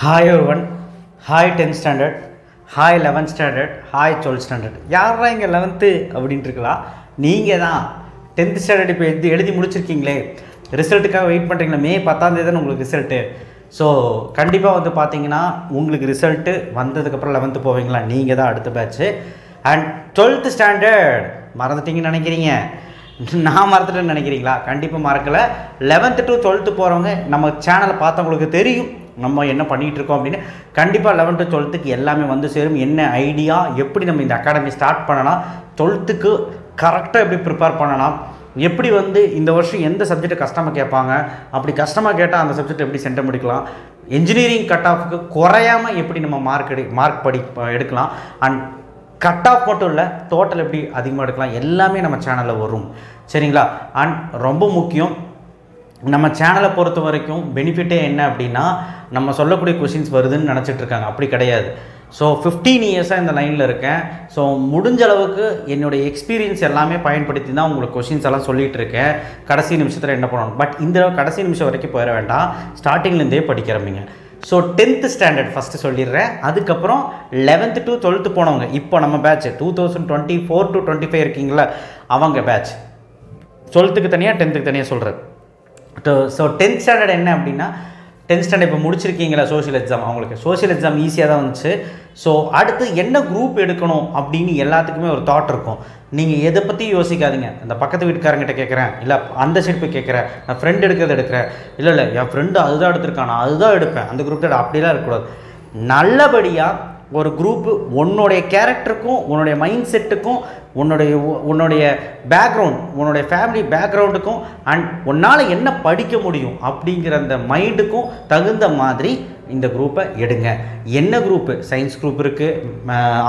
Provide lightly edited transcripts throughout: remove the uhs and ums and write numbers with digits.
Hi everyone, hi 10th standard, hi 11th standard, hi 12th standard. யாரா இங்கே 11th அப்படின்ட்டு இருக்கலாம். நீங்கள் தான் 10th standard இப்போ எழுதி முடிச்சிருக்கீங்களே, ரிசல்ட்டுக்காக வெயிட் பண்ணுறீங்களா? மே 10ஆம் தேதி தான் உங்களுக்கு ரிசல்ட்டு. ஸோ கண்டிப்பாக வந்து பார்த்தீங்கன்னா உங்களுக்கு ரிசல்ட்டு வந்ததுக்கப்புறம் 11th போவீங்களா? நீங்கள் தான் அடுத்த பேட்ச்சு. அண்ட் 12th ஸ்டாண்டர்ட் மறந்துட்டீங்கன்னு நினைக்கிறீங்க, நான் மறந்துட்டேன்னு நினைக்கிறீங்களா? கண்டிப்பாக மறக்கலை. 11th to 12th போகிறவங்க நம்ம சேனலை பார்த்தவங்களுக்கு தெரியும் நம்ம என்ன பண்ணிகிட்டு இருக்கோம் அப்படின்னு. கண்டிப்பாக 11th to 12th எல்லாமே வந்து சேரும். என்ன ஐடியா, எப்படி நம்ம இந்த அகாடமி ஸ்டார்ட் பண்ணலாம், 12th கரெக்டாக எப்படி ப்ரிப்பேர் பண்ணலாம், எப்படி வந்து இந்த வருஷம் எந்த சப்ஜெக்டை கஷ்டமாக கேட்பாங்க, அப்படி கஷ்டமாக கேட்டால் அந்த சப்ஜெக்ட் எப்படி சென்டம் முடிக்கலாம், இன்ஜினியரிங் கட் ஆஃபுக்கு குறையாமல் எப்படி நம்ம மார்க் எடுக்கலாம், அண்ட் கட் ஆஃப் மட்டும் இல்லை டோட்டல் எப்படி அதிகமாக எடுக்கலாம், எல்லாமே நம்ம சேனலில் வரும். சரிங்களா? அண்ட் ரொம்ப முக்கியம், நம்ம சேனலை பொறுத்த வரைக்கும் பெனிஃபிட்டே என்ன அப்படின்னா, நம்ம சொல்லக்கூடிய கொஷின்ஸ் வருதுன்னு நினச்சிட்ருக்காங்க. அப்படி கிடையாது. ஸோ 15 இயர்ஸாக இந்த லைனில் இருக்கேன். ஸோ முடிஞ்ச அளவுக்கு என்னுடைய எக்ஸ்பீரியன்ஸ் எல்லாமே பயன்படுத்தி தான் உங்களுக்கு கொஷின்ஸ் எல்லாம் சொல்லிகிட்டு இருக்கேன். கடைசி நிமிஷத்தில் என்ன பண்ணணும், பட் இந்த கடைசி நிமிஷம் வரைக்கும் போயிட வேண்டாம், ஸ்டார்டிங்லேருந்தே படிக்கிறவங்க. ஸோ 10th ஸ்டாண்டர்ட் ஃபஸ்ட்டு சொல்லிடுறேன். அதுக்கப்புறம் 11th to 12th போனவங்க, இப்போ நம்ம பேட்ச் 2024 to 25 இருக்கீங்களா, அவங்க பேட்ச் 12th தனியாக 10th தனியாக சொல்கிறேன். ஸோ 10th ஸ்டாண்டர்ட் என்ன அப்படின்னா, 10th ஸ்டாண்டர்ட் இப்போ முடிச்சிருக்கீங்களா, சோஷியல் எக்ஸாம், அவங்களுக்கு சோஷியல் எக்ஸாம் ஈஸியாக தான் வந்துச்சு. ஸோ அடுத்து என்ன குரூப் எடுக்கணும் அப்படின்னு எல்லாத்துக்குமே ஒரு தாட் இருக்கும். நீங்கள் எதை பற்றி யோசிக்காதீங்க. அந்த பக்கத்து வீட்டுக்காரங்கிட்ட கேட்குறேன், இல்லை அந்த சைடு போய் கேட்குறேன், நான் ஃப்ரெண்ட் எடுக்கிறத எடுக்கிறேன், இல்லை என் ஃப்ரெண்டு அதுதான் எடுத்திருக்கான், நான் அதுதான் எடுப்பேன், அந்த குரூப் தான், அப்படிலாம் இருக்கக்கூடாது. நல்லபடியாக ஒரு குரூப்பு உன்னுடைய கேரக்டருக்கும் உன்னுடைய மைண்ட் செட்டுக்கும் உன்னுடைய பேக்ரவுண்ட், உன்னுடைய ஃபேமிலி பேக்ரவுண்டுக்கும் அண்ட் உன்னால் என்ன படிக்க முடியும் அப்படிங்கிற அந்த மைண்டுக்கும் தகுந்த மாதிரி இந்த குரூப்பை எடுங்க. என்ன குரூப்பு? சயின்ஸ் குரூப் இருக்குது,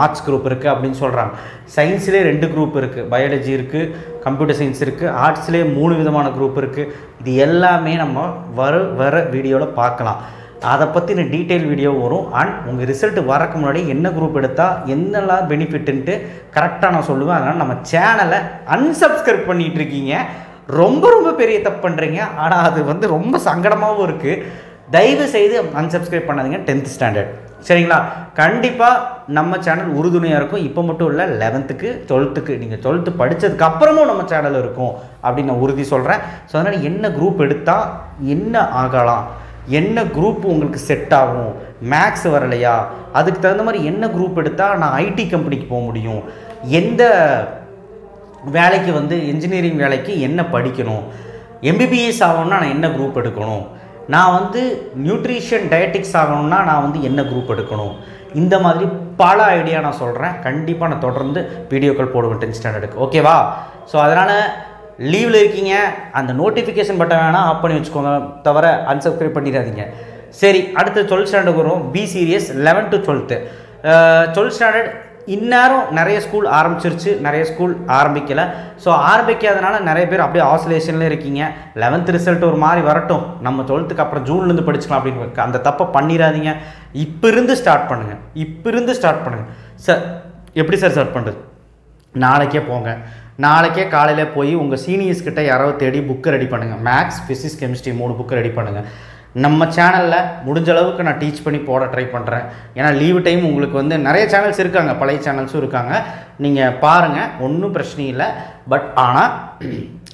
ஆர்ட்ஸ் குரூப் இருக்குது அப்படின்னு சொல்கிறாங்க. சயின்ஸ்லேயே 2 குரூப் இருக்குது, பயாலஜி இருக்குது, கம்ப்யூட்டர் சயின்ஸ் இருக்குது, ஆர்ட்ஸ்லேயே 3 விதமான குரூப் இருக்குது. இது எல்லாமே நம்ம வர வீடியோவில் பார்க்கலாம். அதை பற்றின டீட்டெயில் வீடியோ வரும். அண்ட் உங்கள் ரிசல்ட் வரக்கு முன்னாடி என்ன குரூப் எடுத்தால் என்னெல்லாம் பெனிஃபிட்டுன்ட்டு கரெக்டாக நான் சொல்லுவேன். அதனால் நம்ம சேனலை அன்சப்ஸ்கிரைப் பண்ணிகிட்டு இருக்கீங்க, ரொம்ப பெரிய தப்பு பண்ணுறீங்க. ஆனால் அது வந்து ரொம்ப சங்கடமாகவும் இருக்குது. தயவு செய்து அன்சப்ஸ்கிரைப் பண்ணாதீங்க 10th ஸ்டாண்டர்ட். சரிங்களா? கண்டிப்பாக நம்ம சேனல் உறுதுணையாக இருக்கும். இப்போ மட்டும் இல்லை, 11th 12th நீங்கள் 12th படித்ததுக்கு அப்புறமும் நம்ம சேனல் இருக்கும் அப்படின்னு நான் உறுதி சொல்கிறேன். ஸோ அதனால் என்ன குரூப் எடுத்தால் என்ன ஆகலாம், என்ன குரூப் உங்களுக்கு செட் ஆகும், மேக்ஸ் வரலையா, அதுக்கு தகுந்த மாதிரி என்ன குரூப் எடுத்தால் நான் ஐடி கம்பெனிக்கு போக முடியும், எந்த வேலைக்கு வந்து இன்ஜினியரிங் வேலைக்கு என்ன படிக்கணும், எம்பிபிஎஸ் ஆகணும்னா நான் என்ன குரூப் எடுக்கணும், நான் வந்து நியூட்ரிஷன் டயட்டிக்ஸ் ஆகணும்னா நான் வந்து என்ன குரூப் எடுக்கணும், இந்த மாதிரி பல ஐடியா நான் சொல்கிறேன். கண்டிப்பாக நான் தொடர்ந்து வீடியோக்கள் போடுவேன் 10th ஸ்டாண்டர்டுக்கு. ஓகேவா? ஸோ அதனால் லீவில் இருக்கீங்க, அந்த நோட்டிஃபிகேஷன் பட்டன் வேணால் ஆஃப் பண்ணி வச்சுக்கோங்க, தவிர அன்சப்ஸ்கிரைப் பண்ணிடாதீங்க. சரி, அடுத்து 12th ஸ்டாண்டர்ட் வரும். B serious. 11th to 12th. 12th standard இந்நேரம் நிறைய ஸ்கூல் ஆரம்பிச்சிருச்சு, நிறைய ஸ்கூல் ஆரம்பிக்கலை. ஸோ ஆரம்பிக்காதனால நிறைய பேர் அப்படியே ஆசோலேஷனில் இருக்கீங்க. 11th ரிசல்ட் ஒரு மாதிரி வரட்டும், நம்ம 12th அப்புறம் ஜூன்லேருந்து படிச்சுக்கலாம் அப்படின்னு அந்த தப்பை பண்ணிடாதீங்க. இப்போ இருந்து ஸ்டார்ட் பண்ணுங்கள். சார் எப்படி சார் ஸ்டார்ட் பண்ணுறது? நாளைக்கே போங்க, நாளைக்கே காலையில் போய் உங்கள் சீனியர்ஸ்கிட்ட யாராவது தேடி புக்கை ரெடி பண்ணுங்கள். மேக்ஸ், ஃபிசிக்ஸ், கெமிஸ்ட்ரி 3 புக்கை ரெடி பண்ணுங்கள். நம்ம சேனலில் முடிஞ்ச அளவுக்கு நான் டீச் பண்ணி போட ட்ரை பண்ணுறேன். ஏன்னா லீவு டைம் உங்களுக்கு வந்து நிறைய சேனல்ஸ் இருக்காங்க, பழைய சேனல்ஸும் இருக்காங்க, நீங்கள் பாருங்கள், ஒன்றும் பிரச்சனை இல்லை. பட் ஆனால்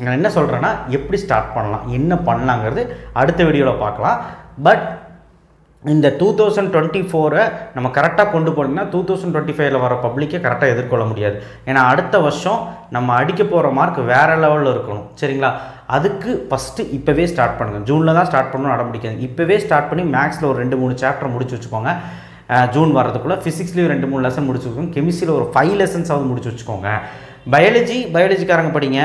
நான் என்ன சொல்கிறேன்னா, எப்படி ஸ்டார்ட் பண்ணலாம், என்ன பண்ணலாங்கிறது அடுத்த வீடியோவில் பார்க்கலாம். பட் இந்த 2024 நம்ம கரெக்டாக கொண்டு போனோம்னா 2025 வர பப்ளிக்கை கரெக்டாக எதிர்கொள்ள முடியாது. ஏன்னா அடுத்த வருஷம் நம்ம அடிக்க போகிற மார்க் வேறு லெவலில் இருக்கணும். சரிங்களா? அதுக்கு ஃபஸ்ட்டு இப்போவே ஸ்டார்ட் பண்ணுங்கள். ஜூனில் தான் ஸ்டார்ட் பண்ணணும், அடம்பிடிக்காது. இப்போவே ஸ்டார்ட் பண்ணி மேக்ஸில் ஒரு 2-3 சாப்டர் முடிச்சு வச்சுக்கோங்க. ஜூன் வரதுக்குள்ளே ஃபிசிக்ஸ்லேயும் 2-3 லெசன் முடிச்சு வச்சுக்கோங்க. கெமிஸ்ட்ரியில் ஒரு 5 லெசன்ஸாவது முடிச்சு வச்சுக்கோங்க. பயாலஜிக்காரங்க படிங்க.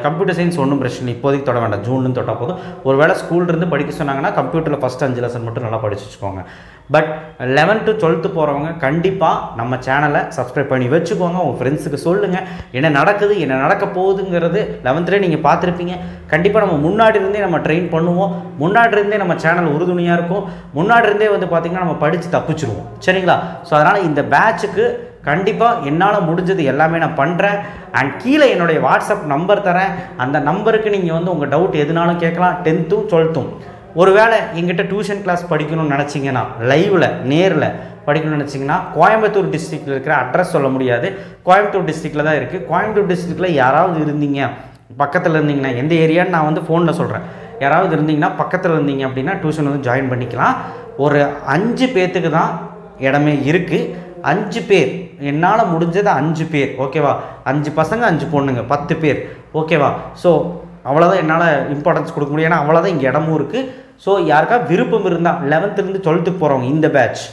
கம்ப்யூட்டர் சயின்ஸ் ஒன்றும் பிரச்சனை இல்லை, இப்போதைக்கு தொட வேண்டாம், ஜூன்லேருந்து தொட்டால் போதும். ஒரு வேளை ஸ்கூல்லேருந்து படிக்க சொன்னாங்கன்னா கம்ப்யூட்டரில் ஃபஸ்ட் 5 லெசன் மட்டும் நல்லா படிச்சு வச்சுக்கோங்க. பட் 11th to 12th போகிறவங்க கண்டிப்பாக நம்ம சேனலை சப்ஸ்கிரைப் பண்ணி வச்சுக்கோங்க. உங்கள் ஃப்ரெண்ட்ஸுக்கு சொல்லுங்கள் என்ன நடக்குது, என்ன நடக்க போகுதுங்கிறது 11th நீங்கள் பார்த்துருப்பீங்க. கண்டிப்பாக நம்ம முன்னாடி இருந்தே நம்ம ட்ரெயின் பண்ணுவோம், முன்னாடி இருந்தே நம்ம சேனல் உறுதுணையாக இருக்கும், முன்னாடி இருந்தே வந்து பார்த்திங்கன்னா நம்ம படித்து தப்பிச்சிடுவோம். சரிங்களா? ஸோ அதனால் இந்த பேட்சுக்கு கண்டிப்பாக என்னால் முடிஞ்சது எல்லாமே நான் பண்ணுறேன். அண்ட் கீழே என்னுடைய வாட்ஸ்அப் நம்பர் தரேன், அந்த நம்பருக்கு நீங்கள் வந்து உங்கள் டவுட் எதுனாலும் கேட்கலாம். 10th 12th ஒருவேளை எங்கிட்ட டியூஷன் கிளாஸ் படிக்கணும்னு நினச்சிங்கன்னா லைவில் நேரில் படிக்கணும்னு நினச்சிங்கன்னா கோயம்புத்தூர் டிஸ்ட்ரிக்டில் இருக்கிற அட்ரஸ் சொல்ல முடியாது, கோயம்புத்தூர் டிஸ்ட்ரிக்டில் தான் இருக்குது. கோயம்புத்தூர் டிஸ்ட்ரிக்டில் யாராவது இருந்தீங்க, பக்கத்தில் இருந்தீங்கன்னா, எந்த ஏரியான்னு நான் வந்து ஃபோனில் சொல்கிறேன், யாராவது இருந்தீங்கன்னா பக்கத்தில் இருந்தீங்க அப்படின்னா டியூஷன் வந்து ஜாயின் பண்ணிக்கலாம். ஒரு 5 பேர்த்துக்கு தான் இடமே இருக்குது. 5 பேர், என்னால் முடிஞ்சது 5 பேர், ஓகேவா? 5 பசங்க 5 பொண்ணுங்க, 10 பேர், ஓகேவா? ஸோ அவ்வளோதான் என்னால் இம்பார்ட்டன்ஸ் கொடுக்க முடியும். ஏன்னா அவ்வளோதான் இங்கே இடமும் இருக்குது. ஸோ யாருக்கா விருப்பம் இருந்தால் 11th டுவெல்த்துக்கு போகிறவங்க இந்த பேட்ச்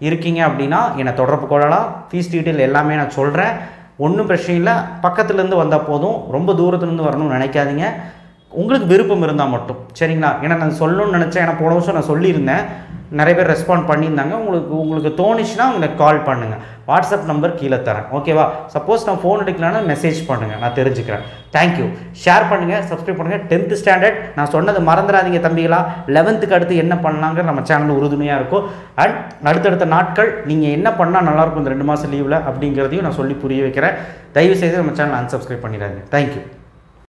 இருக்கீங்க அப்படின்னா என்னை தொடர்பு கொள்ளலாம். ஃபீஸ் டீட்டெயில் எல்லாமே நான் சொல்கிறேன், ஒன்றும் பிரச்சனை இல்லை. பக்கத்துலேருந்து வந்தால் போதும், ரொம்ப தூரத்துலேருந்து வரணும்னு நினைக்காதீங்க. உங்களுக்கு விருப்பம் இருந்தால் மட்டும், சரிங்களா? ஏன்னா நான் சொல்லணும்னு நினச்சேன், ஏன்னா போன வருஷம் நான் சொல்லியிருந்தேன், நிறைய பேர் ரெஸ்பாண்ட் பண்ணியிருந்தாங்க. உங்களுக்கு தோணுச்சுன்னா உங்களுக்கு கால் பண்ணுங்கள், வாட்ஸ்அப் நம்பர் கீழே தரேன், ஓகேவா? சப்போஸ் நான் ஃபோன் எடுக்கலான்னா மெசேஜ் பண்ணுங்கள், நான் தெரிஞ்சுக்கிறேன். தேங்க்யூ. ஷேர் பண்ணுங்கள், சப்ஸ்கிரைப் பண்ணுங்கள். 10th ஸ்டாண்டர்ட் நான் சொன்னது மறந்துடாதீங்க தம்பிகளா. 11th அடுத்து என்ன பண்ணலாங்கிற நம்ம சேனல் உறுதுணையாக இருக்கும். அண்ட் அடுத்தடுத்த நாட்கள் நீங்கள் என்ன பண்ணால் நல்லாயிருக்கும் இந்த 2 மாதம் லீவில் அப்படிங்கிறதையும் நான் சொல்லி புரிய வைக்கிறேன். தயவுசெய்து நம்ம சேனல் அன்சப்ஸ்கிரைப் பண்ணிடாதீங்க. தேங்க்யூ.